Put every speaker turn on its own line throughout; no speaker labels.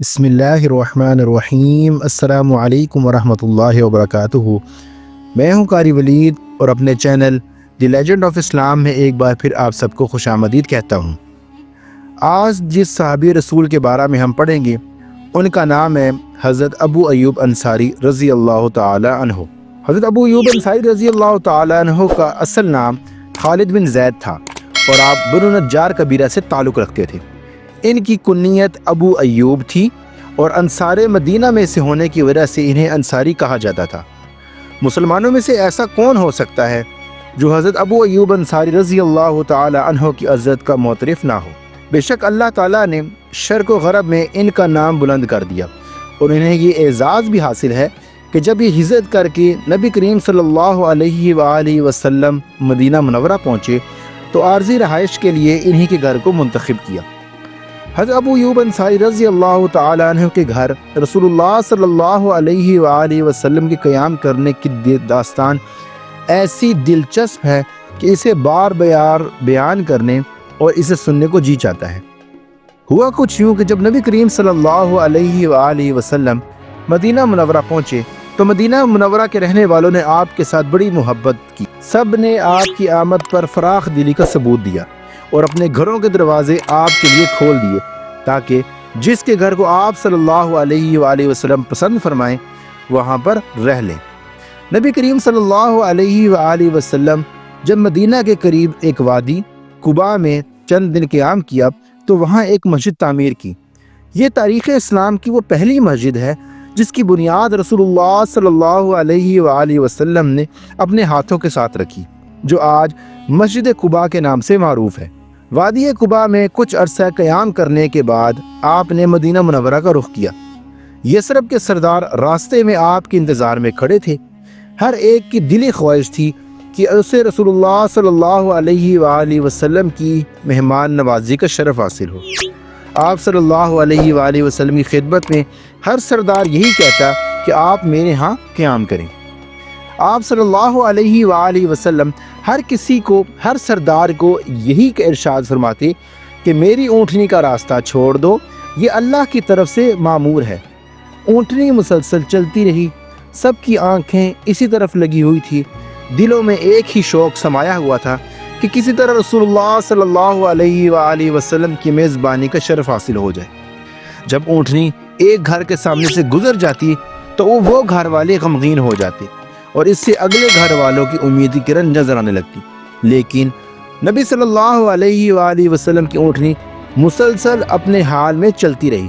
بسم اللہ الرحمن الرحیم۔ السلام علیکم ورحمۃ اللہ وبرکاتہ۔ میں ہوں قاری ولید اور اپنے چینل دی لیجنڈ آف اسلام میں ایک بار پھر آپ سب کو خوش آمدید کہتا ہوں۔ آج جس صحابی رسول کے بارے میں ہم پڑھیں گے ان کا نام ہے حضرت ابو ایوب انصاری رضی اللہ تعالی عنہ۔ حضرت ابو ایوب انصاری رضی اللہ تعالی عنہ کا اصل نام خالد بن زید تھا اور آپ بنو نجار قبیلہ سے تعلق رکھتے تھے۔ ان کی کنیت ابو ایوب تھی اور انصار مدینہ میں سے ہونے کی وجہ سے انہیں انصاری کہا جاتا تھا۔ مسلمانوں میں سے ایسا کون ہو سکتا ہے جو حضرت ابو ایوب انصاری رضی اللہ تعالی عنہ کی عزت کا معترف نہ ہو؟ بے شک اللہ تعالیٰ نے شرق و غرب میں ان کا نام بلند کر دیا اور انہیں یہ اعزاز بھی حاصل ہے کہ جب یہ ہجرت کر کے نبی کریم صلی اللہ علیہ وآلہ وسلم مدینہ منورہ پہنچے تو عارضی رہائش کے لیے انہی کے گھر کو منتخب کیا۔ حضرت ابو ایوب انصاری رضی اللہ تعالی عنہ کے گھر رسول اللہ صلی اللہ علیہ وآلہ وسلم کے قیام کرنے کی داستان ایسی دلچسپ ہے کہ اسے بار بار بیان کرنے اور اسے سننے کو جی چاہتا ہے۔ ہوا کچھ یوں کہ جب نبی کریم صلی اللہ علیہ وآلہ وسلم مدینہ منورہ پہنچے تو مدینہ منورہ کے رہنے والوں نے آپ کے ساتھ بڑی محبت کی۔ سب نے آپ کی آمد پر فراخ دلی کا ثبوت دیا اور اپنے گھروں کے دروازے آپ کے لیے کھول دیے تاکہ جس کے گھر کو آپ صلی اللہ علیہ وآلہ وسلم پسند فرمائیں وہاں پر رہ لیں۔ نبی کریم صلی اللہ علیہ وآلہ وسلم جب مدینہ کے قریب ایک وادی قباء میں چند دن قیام کیا تو وہاں ایک مسجد تعمیر کی۔ یہ تاریخ اسلام کی وہ پہلی مسجد ہے جس کی بنیاد رسول اللہ صلی اللہ علیہ وآلہ وسلم نے اپنے ہاتھوں کے ساتھ رکھی، جو آج مسجد قباء کے نام سے معروف ہے۔ وادی قباء میں کچھ عرصہ قیام کرنے کے بعد آپ نے مدینہ منورہ کا رخ کیا۔ یثرب کے سردار راستے میں آپ کے انتظار میں کھڑے تھے۔ ہر ایک کی دلی خواہش تھی کہ اسے رسول اللہ صلی اللہ علیہ وآلہ وسلم کی مہمان نوازی کا شرف حاصل ہو۔ آپ صلی اللہ علیہ وآلہ وسلم کی خدمت میں ہر سردار یہی کہتا کہ آپ میرے ہاں قیام کریں۔ آپ صلی اللہ علیہ وآلہ وسلم ہر سردار کو یہی کہ ارشاد فرماتے کہ میری اونٹنی کا راستہ چھوڑ دو، یہ اللہ کی طرف سے معمور ہے۔ اونٹنی مسلسل چلتی رہی، سب کی آنکھیں اسی طرف لگی ہوئی تھی، دلوں میں ایک ہی شوق سمایا ہوا تھا کہ کسی طرح رسول اللہ صلی اللہ علیہ وآلہ وسلم کی میزبانی کا شرف حاصل ہو جائے۔ جب اونٹنی ایک گھر کے سامنے سے گزر جاتی تو وہ گھر والے غمگین ہو جاتے اور اس سے اگلے گھر والوں کی امید کی کرن نظر آنے لگتی، لیکن نبی صلی اللہ علیہ وآلہ وسلم کی اونٹنی مسلسل اپنے حال میں چلتی رہی۔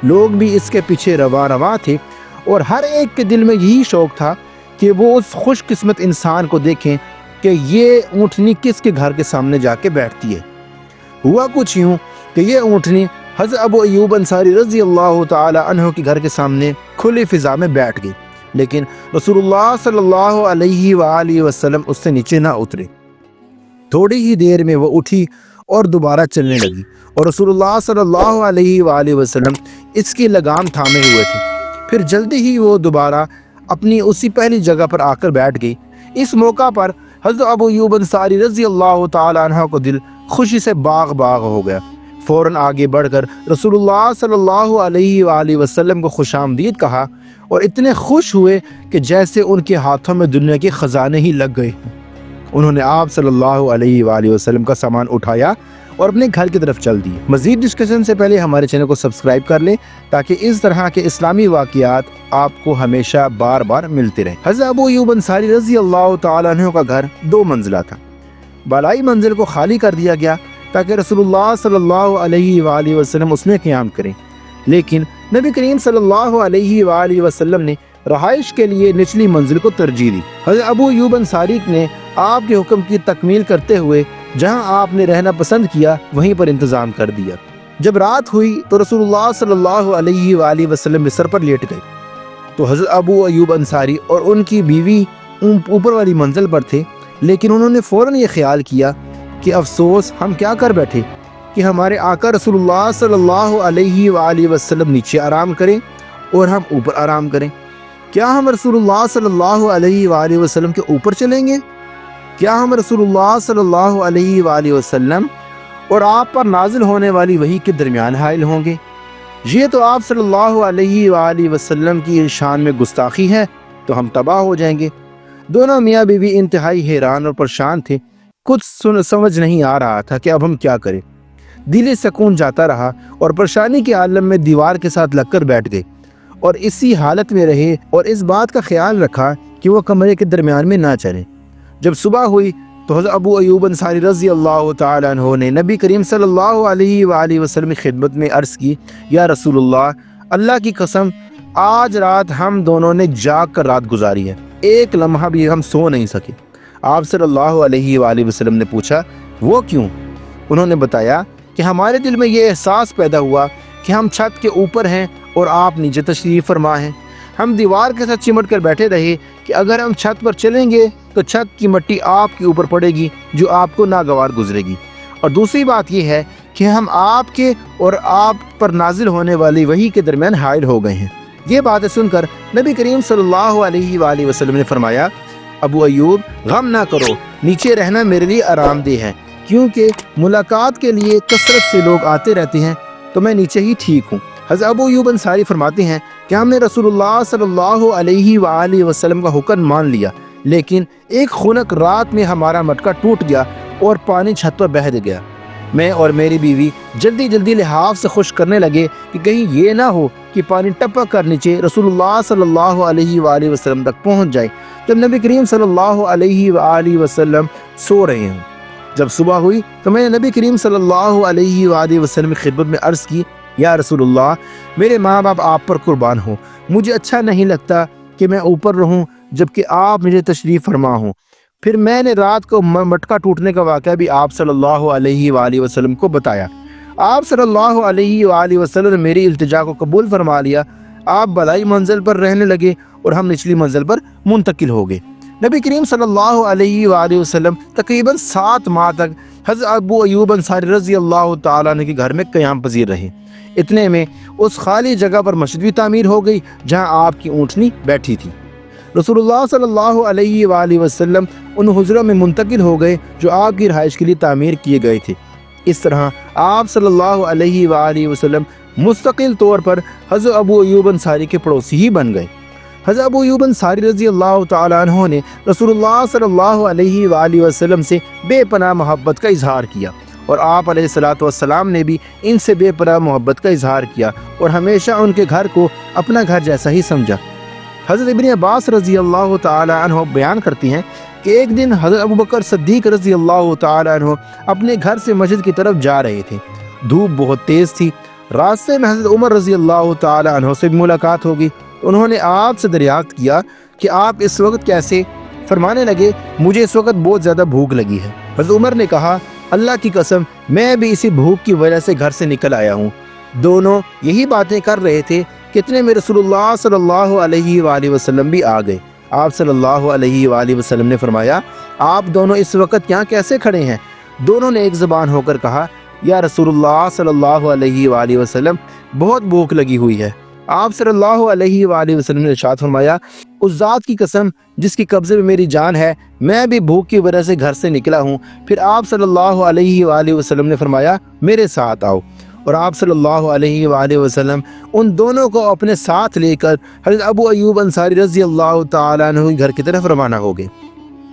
لوگ بھی اس کے پیچھے رواں تھے اور ہر ایک کے دل میں یہی شوق تھا کہ وہ اس خوش قسمت انسان کو دیکھیں کہ یہ اونٹنی کس کے گھر کے سامنے جا کے بیٹھتی ہے۔ ہوا کچھ یوں کہ یہ اونٹنی حضرت ابو ایوب انصاری رضی اللہ تعالی عنہ کے گھر کے سامنے کھلی فضا میں بیٹھ گئی، لیکن رسول اللہ صلی اللہ علیہ وآلہ وسلم اس سے نیچے نہ اترے۔ تھوڑی ہی دیر میں وہ اٹھی اور دوبارہ چلنے لگی اور رسول اللہ صلی اللہ علیہ وآلہ وسلم اس کی لگام تھامے ہوئے تھے۔ پھر جلدی ہی وہ دوبارہ اپنی اسی پہلی جگہ پر آ کر بیٹھ گئی۔ اس موقع پر حضرت ابو ایوب انصاری رضی اللہ تعالی عنہ کو دل خوشی سے باغ ہو گیا۔ فوراً آگے بڑھ کر رسول اللہ صلی اللہ علیہ وآلہ وسلم کو خوش آمدید کہا اور اتنے خوش ہوئے کہ جیسے ان کے ہاتھوں میں دنیا کے خزانے ہی لگ گئے۔ انہوں نے آپ صلی اللہ علیہ وآلہ وسلم کا سامان اٹھایا اور اپنے گھر کی طرف چل دیے۔ مزید ڈسکشن سے پہلے ہمارے چینل کو سبسکرائب کر لیں تاکہ اس طرح کے اسلامی واقعات آپ کو ہمیشہ بار بار ملتے رہیں۔ حضرت ابو ایوب انصاری رضی اللہ تعالی عنہ کا گھر 2 منزلہ تھا۔ بالائی منزل کو خالی کر دیا گیا تاکہ رسول اللہ صلی اللہ علیہ وآلہ وسلم اس میں قیام کریں، لیکن نبی کریم صلی اللہ علیہ وآلہ وسلم نے رہائش کے لیے نچلی منزل کو ترجیح دی۔ حضرت ابو ایوب انصاری نے آپ کے حکم کی تکمیل کرتے ہوئے جہاں آپ نے رہنا پسند کیا وہیں پر انتظام کر دیا۔ جب رات ہوئی تو رسول اللہ صلی اللہ علیہ وآلہ وسلم بستر پر لیٹ گئے تو حضرت ابو ایوب انصاری اور ان کی بیوی اوپر والی منزل پر تھے، لیکن انہوں نے فوراً یہ خیال کیا کہ افسوس، ہم کیا کر بیٹھے کہ ہمارے آقا رسول اللہ صلی اللہ علیہ وآلہ وسلم نیچے آرام کریں اور ہم اوپر آرام کریں۔ کیا ہم رسول اللہ صلی اللہ علیہ وآلہ وسلم کے اوپر چلیں گے؟ کیا ہم رسول اللہ صلی اللہ علیہ وآلہ وسلم اور آپ پر نازل ہونے والی وحی کے درمیان حائل ہوں گے؟ یہ تو آپ صلی اللہ علیہ وآلہ وسلم کی شان میں گستاخی ہے، تو ہم تباہ ہو جائیں گے۔ دونوں میاں بیوی انتہائی حیران اور پریشان تھے، کچھ سمجھ نہیں آ رہا تھا کہ اب ہم کیا کریں۔ دل سکون جاتا رہا اور پریشانی کے عالم میں دیوار کے ساتھ لگ کر بیٹھ گئے اور اسی حالت میں رہے اور اس بات کا خیال رکھا کہ وہ کمرے کے درمیان میں نہ چلے۔ جب صبح ہوئی تو حضرت ابو ایوب انصاری رضی اللہ تعالیٰ عنہ نے نبی کریم صلی اللہ علیہ وآلہ وسلم کی خدمت میں عرض کی، یا رسول اللہ کی قسم آج رات ہم دونوں نے جاگ کر رات گزاری ہے، ایک لمحہ بھی ہم سو نہیں سکے۔ آپ صلی اللہ علیہ وآلہ وسلم نے پوچھا وہ کیوں؟ انہوں نے بتایا کہ ہمارے دل میں یہ احساس پیدا ہوا کہ ہم چھت کے اوپر ہیں اور آپ نیچے تشریف فرما ہیں۔ ہم دیوار کے ساتھ چمٹ کر بیٹھے رہے کہ اگر ہم چھت پر چلیں گے تو چھت کی مٹی آپ کے اوپر پڑے گی جو آپ کو ناگوار گزرے گی، اور دوسری بات یہ ہے کہ ہم آپ کے اور آپ پر نازل ہونے والی وحی کے درمیان حائل ہو گئے ہیں۔ یہ باتیں سن کر نبی کریم صلی اللہ علیہ وآلہ وسلم نے فرمایا، ابو ایوب غم نہ کرو، نیچے رہنا میرے لیے آرام دہ ہے، کیونکہ ملاقات کے لیے کثرت سے لوگ آتے رہتے ہیں، تو میں نیچے ہی ٹھیک ہوں۔ حضرت ابو ایوب انصاری فرماتے ہیں کہ ہم نے رسول اللہ صلی اللہ علیہ وآلہ وسلم کا حکم مان لیا، لیکن ایک خنک رات میں ہمارا مٹکا ٹوٹ گیا اور پانی چھت پر بہہ گیا۔ میں اور میری بیوی جلدی لحاف سے خشک کرنے لگے کہ کہیں یہ نہ ہو کہ پانی ٹپک کر نیچے رسول اللہ صلی اللہ علیہ وآلہ وسلم تک پہنچ جائے جب نبی کریم صلی اللہ علیہ وآلہ وسلم سو رہے ہوں۔ جب صبح ہوئی تو میں نے نبی کریم صلی اللہ علیہ وآلہ وسلم کی خدمت میں عرض کی، یا رسول اللہ میرے ماں باپ آپ پر قربان ہوں، مجھے اچھا نہیں لگتا کہ میں اوپر رہوں جبکہ آپ مجھے تشریف فرما ہوں۔ پھر میں نے رات کو مٹکا ٹوٹنے کا واقعہ بھی آپ صلی اللہ علیہ وآلہ وسلم کو بتایا۔ آپ صلی اللہ علیہ وآلہ وسلم نے میری التجا کو قبول فرما لیا۔ آپ بالائی منزل پر رہنے لگے اور ہم نچلی منزل پر منتقل ہو گئے۔ نبی کریم صلی اللہ علیہ وآلہ وسلم تقریباً 7 ماہ تک حضرت ابو ایوب انصاری رضی اللہ تعالیٰ عنہ کے گھر میں قیام پذیر رہے۔ اتنے میں اس خالی جگہ پر مسجد بھی تعمیر ہو گئی جہاں آپ کی اونٹنی بیٹھی تھی۔ رسول اللہ صلی اللہ علیہ وآلہ وسلم ان حجروں میں منتقل ہو گئے جو آپ کی رہائش کے لیے تعمیر کیے گئے تھے۔ اس طرح آپ صلی اللہ علیہ وآلہ وسلم مستقل طور پر حضرت ابو ایوب انصاری کے پڑوسی ہی بن گئے۔ حضرت ابو ایوب انصاری رضی اللہ تعالیٰ عنہ نے رسول اللہ صلی اللہ علیہ وآلہ وسلم سے بے پناہ محبت کا اظہار کیا، اور آپ علیہ الصلوۃ والسلام نے بھی ان سے بے پناہ محبت کا اظہار کیا اور ہمیشہ ان کے گھر کو اپنا گھر جیسا ہی سمجھا۔ حضرت ابن عباس رضی اللہ تعالی عنہ بیان کرتی ہیں کہ ایک دن حضرت ابوبکر صدیق رضی اللہ تعالی عنہ اپنے گھر سے مسجد کی طرف جا رہے تھے۔ دھوپ بہت تیز تھی۔ راستے میں حضرت عمر رضی اللہ تعالی عنہ سے بھی ملاقات ہوگی تو انہوں نے آپ سے دریافت کیا کہ آپ اس وقت کیسے؟ فرمانے لگے، مجھے اس وقت بہت زیادہ بھوک لگی ہے۔ حضرت عمر نے کہا، اللہ کی قسم میں بھی اسی بھوک کی وجہ سے گھر سے نکل آیا ہوں۔ دونوں یہی باتیں کر رہے تھے کہ اتنے میں رسول اللہ صلی اللہ علیہ وآلہ وسلم بھی آ گئے۔ آپ صلی اللہ علیہ وآلہ وسلم نے فرمایا، آپ دونوں اس وقت یہاں کیسے کھڑے ہیں؟ دونوں نے ایک زبان ہو کر کہا، یا رسول اللہ صلی اللہ علیہ وآلہ وسلم بہت بھوک لگی ہوئی ہے۔ آپ صلی اللہ علیہ وآلہ وسلم نے ارشاد فرمایا، اس ذات کی قسم جس کی قبضے میں میری جان ہے، میں بھی بھوک کی وجہ سے گھر سے نکلا ہوں۔ پھر آپ صلی اللہ علیہ وآلہ وسلم نے فرمایا، میرے ساتھ آؤ، اور آپ صلی اللہ علیہ وآلہ وسلم ان دونوں کو اپنے ساتھ لے کر حضرت ابو ایوب انصاری رضی اللہ تعالیٰ عنہ کے گھر کی طرف روانہ ہو گئے۔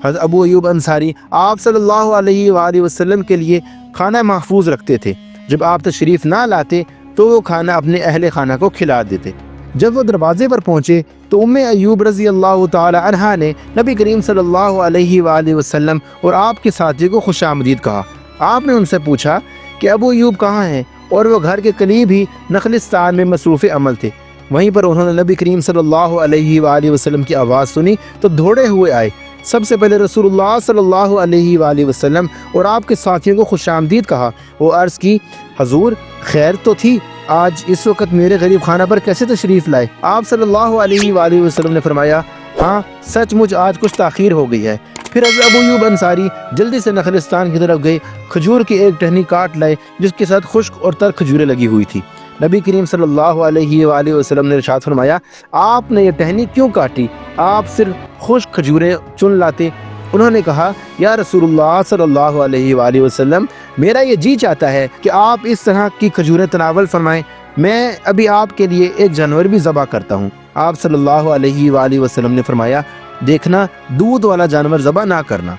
حضرت ابو ایوب انصاری آپ صلی اللہ علیہ وآلہ وسلم کے لیے کھانا محفوظ رکھتے تھے۔ جب آپ تشریف نہ لاتے تو وہ کھانا اپنے اہل خانہ کو کھلا دیتے۔ جب وہ دروازے پر پہنچے تو ام ایوب رضی اللہ تعالی عنہا نے نبی کریم صلی اللہ علیہ وآلہ وسلم اور آپ کے ساتھی کو خوش آمدید کہا۔ آپ نے ان سے پوچھا کہ ابو ایوب کہاں ہیں، اور وہ گھر کے قریب ہی نخلستان میں مصروف عمل تھے۔ وہیں پر انہوں نے نبی کریم صلی اللہ علیہ وآلہ وسلم کی آواز سنی تو دوڑے ہوئے آئے۔ سب سے پہلے رسول اللہ صلی اللہ علیہ وآلہ وسلم اور آپ کے ساتھیوں کو خوش آمدید کہا۔ وہ عرض کی، حضور خیر تو تھی، آج اس وقت میرے غریب خانہ پر کیسے تشریف لائے؟ آپ صلی اللہ علیہ وآلہ وسلم نے فرمایا، ہاں سچ مجھ آج کچھ تاخیر ہو گئی ہے۔ پھر حضرت ابو ایوب انصاری جلدی سے نخلستان کی طرف گئے، کھجور کی ایک ٹہنی کاٹ لائے جس کے ساتھ خشک اور تر کھجوریں لگی ہوئی تھی۔ نبی کریم صلی اللہ علیہ وآلہ وسلم نے ارشاد فرمایا، آپ نے یہ ٹہنی کیوں کاٹی؟ آپ صرف خشک کھجوریں چن لاتے۔ انہوں نے کہا، یا رسول اللہ صلی اللہ علیہ وآلہ وسلم، میرا یہ جی چاہتا ہے کہ آپ اس طرح کی کھجوریں تناول فرمائیں۔ میں ابھی آپ کے لیے ایک جانور بھی ذبح کرتا ہوں۔ آپ صلی اللہ علیہ وآلہ وسلم نے فرمایا، دیکھنا دودھ والا جانور ذبح نہ کرنا۔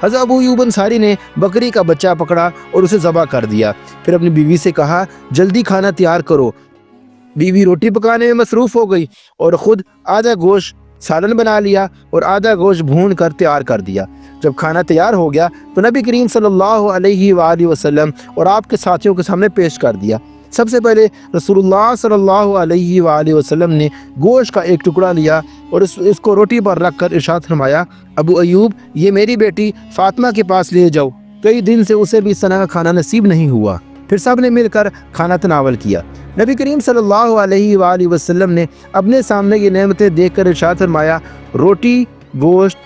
حضرت ابو ایوب انصاری نے بکری کا بچہ پکڑا اور اسے ذبح کر دیا، پھر اپنی بیوی سے کہا جلدی کھانا تیار کرو۔ بیوی روٹی پکانے میں مصروف ہو گئی اور خود آدھا گوشت سالن بنا لیا اور آدھا گوشت بھون کر تیار کر دیا۔ جب کھانا تیار ہو گیا تو نبی کریم صلی اللہ علیہ وآلہ وسلم اور آپ کے ساتھیوں کے سامنے پیش کر دیا۔ سب سے پہلے رسول اللہ صلی اللہ علیہ وآلہ وسلم نے گوشت کا ایک ٹکڑا لیا اور اس کو روٹی پر رکھ کر ارشاد فرمایا، ابو ایوب یہ میری بیٹی فاطمہ کے پاس لے جاؤ، کئی دن سے اسے بھی اس طرح کا کھانا نصیب نہیں ہوا۔ پھر سب نے مل کر کھانا تناول کیا۔ نبی کریم صلی اللہ علیہ وآلہ وسلم نے اپنے سامنے یہ نعمتیں دیکھ کر ارشاد فرمایا، روٹی، گوشت،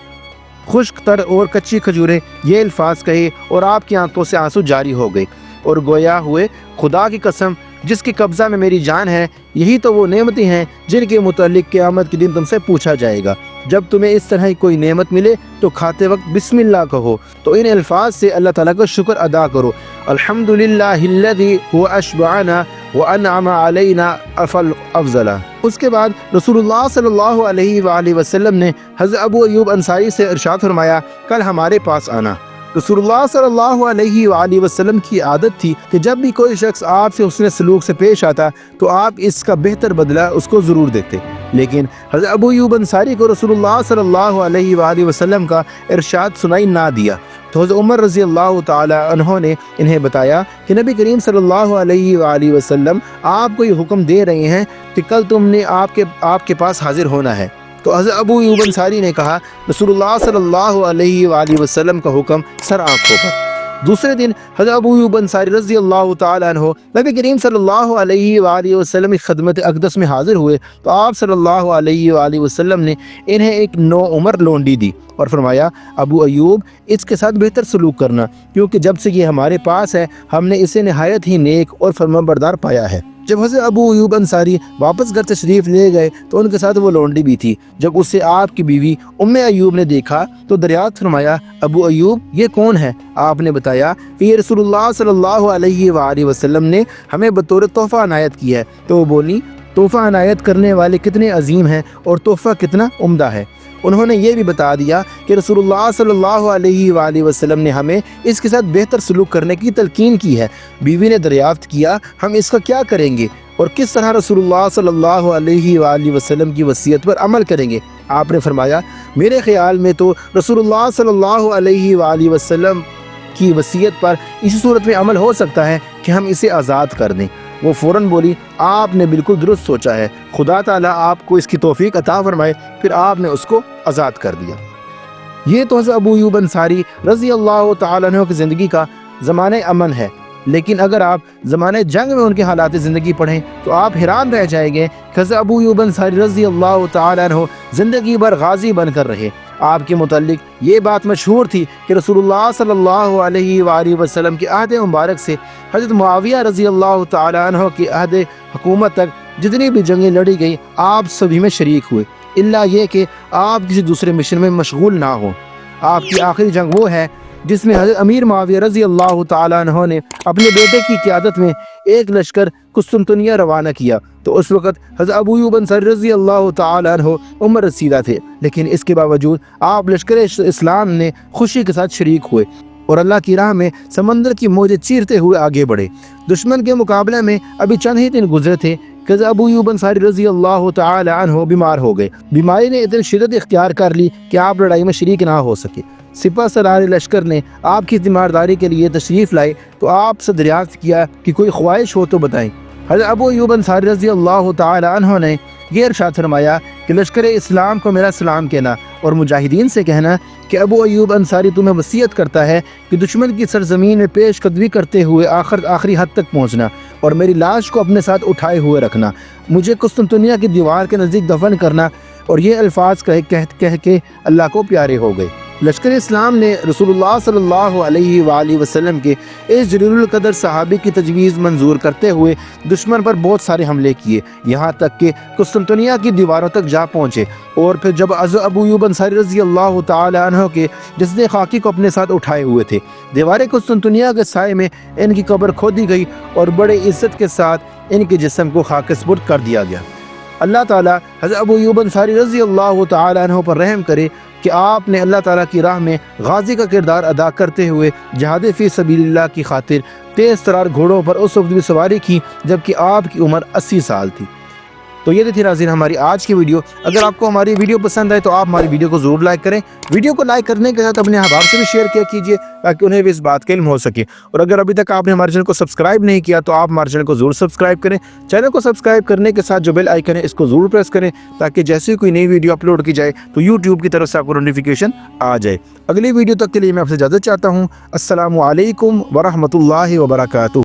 خشک تر اور کچی کھجوریں، یہ الفاظ کہے اور آپ کی آنکھوں سے آنسو جاری ہو گئے اور گویا ہوئے، خدا کی قسم جس کی قبضہ میں میری جان ہے، یہی تو وہ نعمتیں ہیں جن کے متعلق قیامت کے دن تم سے پوچھا جائے گا۔ جب تمہیں اس طرح کی کوئی نعمت ملے تو کھاتے وقت بسم اللہ کہو، تو ان الفاظ سے اللہ تعالیٰ کا شکر ادا کرو، الحمدللہ الذی هو اشبعنا وانعم علینا افضلا۔ اس کے بعد رسول اللہ صلی اللہ علیہ وآلہ وسلم نے حضرت ابو ایوب انصاری سے ارشاد فرمایا، کل ہمارے پاس آنا۔ رسول اللہ صلی اللہ علیہ وآلہ وسلم کی عادت تھی کہ جب بھی کوئی شخص آپ سے حسن سلوک سے پیش آتا تو آپ اس کا بہتر بدلہ اس کو ضرور دیتے، لیکن حضرت ابو ایوب انصاری کو رسول اللہ صلی اللہ علیہ وآلہ وسلم کا ارشاد سنائی نہ دیا، تو حضرت عمر رضی اللہ تعالی عنہ نے انہیں بتایا کہ نبی کریم صلی اللہ علیہ وآلہ وسلم آپ کو یہ حکم دے رہے ہیں کہ کل تم نے آپ کے پاس حاضر ہونا ہے۔ تو حضرت ابو ایوب انصاری نے کہا، رسول اللہ صلی اللہ علیہ وآلہ وسلم کا حکم سر آنکھوں پر۔ دوسرے دن حضرت ابو ایوب انصاری رضی اللہ تعالیٰ عنہ نبی کریم صلی اللہ علیہ وآلہ وسلم کی خدمت اقدس میں حاضر ہوئے تو آپ صلی اللہ علیہ وآلہ وسلم نے انہیں ایک نوعمر لونڈی دی اور فرمایا، ابو ایوب اس کے ساتھ بہتر سلوک کرنا، کیونکہ جب سے یہ ہمارے پاس ہے ہم نے اسے نہایت ہی نیک اور فرمانبردار پایا ہے۔ جب حضرت ابو ایوب انصاری واپس گھر تشریف لے گئے تو ان کے ساتھ وہ لونڈی بھی تھی۔ جب اسے آپ کی بیوی ام ایوب نے دیکھا تو دریافت فرمایا، ابو ایوب یہ کون ہے؟ آپ نے بتایا کہ یہ رسول اللہ صلی اللہ علیہ وآلہ وسلم نے ہمیں بطور تحفہ عنایت کی ہے۔ تو وہ بولی، تحفہ عنایت کرنے والے کتنے عظیم ہیں اور تحفہ کتنا عمدہ ہے۔ انہوں نے یہ بھی بتا دیا کہ رسول اللہ صلی اللہ علیہ وآلہ وسلم نے ہمیں اس کے ساتھ بہتر سلوک کرنے کی تلقین کی ہے۔ بیوی نے دریافت کیا، ہم اس کا کیا کریں گے اور کس طرح رسول اللہ صلی اللہ علیہ وآلہ وسلم کی وصیت پر عمل کریں گے؟ آپ نے فرمایا، میرے خیال میں تو رسول اللہ صلی اللہ علیہ وآلہ وسلم کی وصیت پر اسی صورت میں عمل ہو سکتا ہے کہ ہم اسے آزاد کر دیں۔ وہ فوراً بولی، آپ نے بالکل درست سوچا ہے، خدا تعالیٰ آپ کو اس کی توفیق عطا فرمائے۔ پھر آپ نے اس کو آزاد کر دیا۔ یہ تو حضرت ابو ایوب انصاری رضی اللہ تعالیٰ عنہ کی زندگی کا زمانہ امن ہے، لیکن اگر آپ زمانہ جنگ میں ان کے حالات زندگی پڑھیں تو آپ حیران رہ جائیں گے کہ حضرت ابو ایوب انصاری رضی اللہ تعالیٰ عنہ زندگی بھر غازی بن کر رہے۔ آپ کے متعلق یہ بات مشہور تھی کہ رسول اللہ صلی اللہ علیہ وآلہ وسلم کے عہد مبارک سے حضرت معاویہ رضی اللہ تعالیٰ عنہ کی عہد حکومت تک جتنی بھی جنگیں لڑی گئی آپ سبھی میں شریک ہوئے، الا یہ کہ آپ کسی دوسرے مشن میں مشغول نہ ہوں۔ آپ کی آخری جنگ وہ ہے جس میں حضرت امیر معاویہ رضی اللہ تعالیٰ عنہ نے اپنے بیٹے کی قیادت میں ایک لشکر قسطنطنیہ روانہ کیا، تو اس وقت حضرت ابو ایوب انصاری رضی اللہ تعالیٰ عنہ عمر رسیدہ تھے، لیکن اس کے باوجود آپ لشکر اسلام نے خوشی کے ساتھ شریک ہوئے اور اللہ کی راہ میں سمندر کی موجیں چیرتے ہوئے آگے بڑھے۔ دشمن کے مقابلے میں ابھی چند ہی دن گزرے تھے کہ ابو ایوب انصاری رضی اللہ تعالی عنہ بیمار ہو گئے۔ بیماری نے اتنی شدت اختیار کر لی کہ آپ لڑائی میں شریک نہ ہو سکے۔ سپہ سالار لشکر نے آپ کی تیمارداری کے لیے تشریف لائے تو آپ سے دریافت کیا کہ کوئی خواہش ہو تو بتائیں۔ حضرت ابو ایوب انصاری رضی اللہ تعالی عنہ نے یہ ارشاد فرمایا کہ لشکر اسلام کو میرا سلام کہنا اور مجاہدین سے کہنا کہ ابو ایوب انصاری تمہیں وصیت کرتا ہے کہ دشمن کی سرزمین میں پیش قدمی کرتے ہوئے آخری حد تک پہنچنا اور میری لاش کو اپنے ساتھ اٹھائے ہوئے رکھنا، مجھے قسطنطنیہ کی دیوار کے نزدیک دفن کرنا، اور یہ الفاظ کہہ کے اللہ کو پیارے ہو گئے۔ لشکر اسلام نے رسول اللہ صلی اللہ علیہ وآلہ وسلم کے اس جلیل القدر صحابی کی تجویز منظور کرتے ہوئے دشمن پر بہت سارے حملے کیے، یہاں تک کہ قسطنطنیہ کی دیواروں تک جا پہنچے، اور پھر جب ابو ایوب انصاری رضی اللہ تعالی عنہ کے جسد خاکی کو اپنے ساتھ اٹھائے ہوئے تھے، دیوار قسطنطنیہ کے سائے میں ان کی قبر کھودی گئی اور بڑے عزت کے ساتھ ان کے جسم کو خاک سپرد کر دیا گیا۔ اللہ تعالیٰ حضرت ابو ایوب انصاری رضی اللہ تعالیٰ عنہ پر رحم کرے کہ آپ نے اللہ تعالیٰ کی راہ میں غازی کا کردار ادا کرتے ہوئے جہاد فی سبیل اللہ کی خاطر تیز ترار گھوڑوں پر اس وقت بھی سواری کی جبکہ آپ کی عمر 80 سال تھی۔ تو یہ تھی ناظرین ہماری آج کی ویڈیو۔ اگر آپ کو ہماری ویڈیو پسند آئے تو آپ ہماری ویڈیو کو ضرور لائک کریں۔ ویڈیو کو لائک کرنے کے ساتھ اپنے احباب سے بھی شیئر کیا کیجیے تاکہ انہیں بھی اس بات کا علم ہو سکے۔ اور اگر ابھی تک آپ نے ہمارے چینل کو سبسکرائب نہیں کیا تو آپ ہمارے چینل کو ضرور سبسکرائب کریں۔ چینل کو سبسکرائب کرنے کے ساتھ جو بیل آئیکن ہے اس کو ضرور پریس کریں تاکہ جیسے کوئی نئی ویڈیو اپلوڈ کی جائے تو یوٹیوب کی طرف سے آپ کو نوٹیفیکیشن آ جائے۔ اگلی ویڈیو تک کے لیے میں آپ سے اجازت چاہتا ہوں۔ السلام علیکم ورحمۃ اللہ وبرکاتہ۔